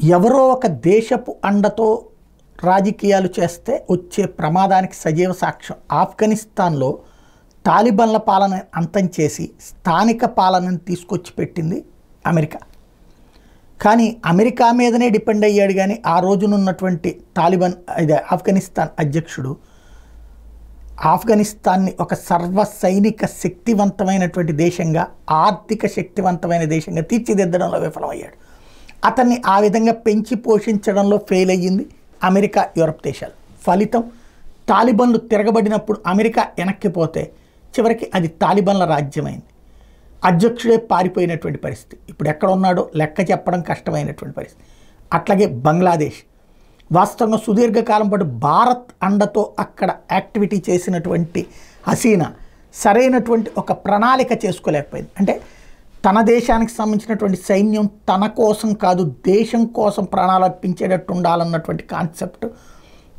ఎవరో ఒక దేశపు అండతో రాజకీయాలు చేస్తే వచ్చే ప్రమాదానికి సజీవ సాక్ష్యం. ఆఫ్ఘనిస్తాన్లో తాలిబాన్ల పాలన అంతం చేసి స్థానిక పాలనను తీసుకొచ్చి పెట్టింది అమెరికా. కానీ అమెరికా మీదనే డిపెండ్ అయ్యాడు. కానీ ఆ రోజునున్నటువంటి తాలిబాన్ ఆఫ్ఘనిస్తాన్ అధ్యక్షుడు ఆఫ్ఘనిస్తాన్ని ఒక సర్వ సైనిక శక్తివంతమైనటువంటి దేశంగా, ఆర్థిక శక్తివంతమైన దేశంగా తీర్చిదిద్దడంలో విఫలమయ్యాడు. అతన్ని ఆ విధంగా పెంచి పోషించడంలో ఫెయిల్ అయ్యింది అమెరికా, యూరప్ దేశాలు. ఫలితం తాలిబాన్లు తిరగబడినప్పుడు అమెరికా వెనక్కిపోతే చివరికి అది తాలిబాన్ల రాజ్యమైంది. అధ్యక్షుడే పారిపోయినటువంటి పరిస్థితి. ఇప్పుడు ఎక్కడ ఉన్నాడో లెక్క చెప్పడం కష్టమైనటువంటి పరిస్థితి. అట్లాగే బంగ్లాదేశ్ వాస్తవంగా సుదీర్ఘకాలం పాటు భారత్ అండతో అక్కడ యాక్టివిటీ చేసినటువంటి హసీనా సరైనటువంటి ఒక ప్రణాళిక చేసుకోలేకపోయింది. అంటే తన దేశానికి సంబంధించినటువంటి సైన్యం తన కోసం కాదు, దేశం కోసం ప్రాణాలు అర్పించేటట్టు ఉండాలన్నటువంటి కాన్సెప్ట్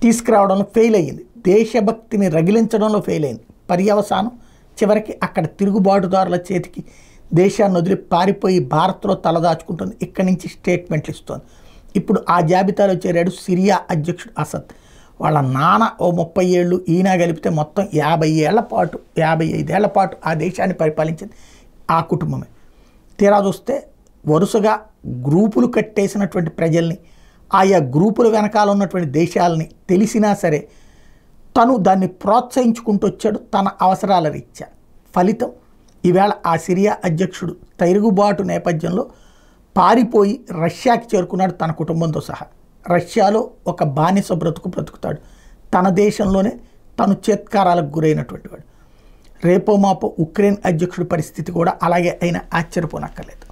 తీసుకురావడంలో ఫెయిల్ అయ్యింది. దేశభక్తిని రగిలించడంలో ఫెయిల్ అయింది. పర్యవసానం చివరికి అక్కడ తిరుగుబాటుదారుల చేతికి దేశాన్ని వదిలి పారిపోయి భారత్లో తలదాచుకుంటుంది. ఇక్కడి నుంచి స్టేట్మెంట్లు ఇస్తోంది. ఇప్పుడు ఆ జాబితాలో చేరాడు సిరియా అధ్యక్షుడు అసద్. వాళ్ళ నాన్న ఓ 30 ఏళ్ళు, ఈయన కలిపితే మొత్తం 55 ఏళ్ల పాటు ఆ దేశాన్ని పరిపాలించింది ఆ కుటుంబమే. తీరా చూస్తే వరుసగా గ్రూపులు కట్టేసినటువంటి ప్రజల్ని, ఆయా గ్రూపుల వెనకాల ఉన్నటువంటి దేశాలని తెలిసినా సరే తను దాన్ని ప్రోత్సహించుకుంటూ వచ్చాడు తన అవసరాల రీత్యా. ఫలితం ఈవేళ ఆ సిరియా అధ్యక్షుడు తిరుగుబాటు నేపథ్యంలో పారిపోయి రష్యాకి చేరుకున్నాడు తన కుటుంబంతో సహా. రష్యాలో ఒక బానిస బ్రతుకుతాడు. తన దేశంలోనే తను చేత్కారాలకు గురైనటువంటి వాడు. రేపో మాపో ఉక్రెయిన్ అధ్యక్షుడి పరిస్థితి కూడా అలాగే అయినా ఆశ్చర్యపోనక్కర్లేదు.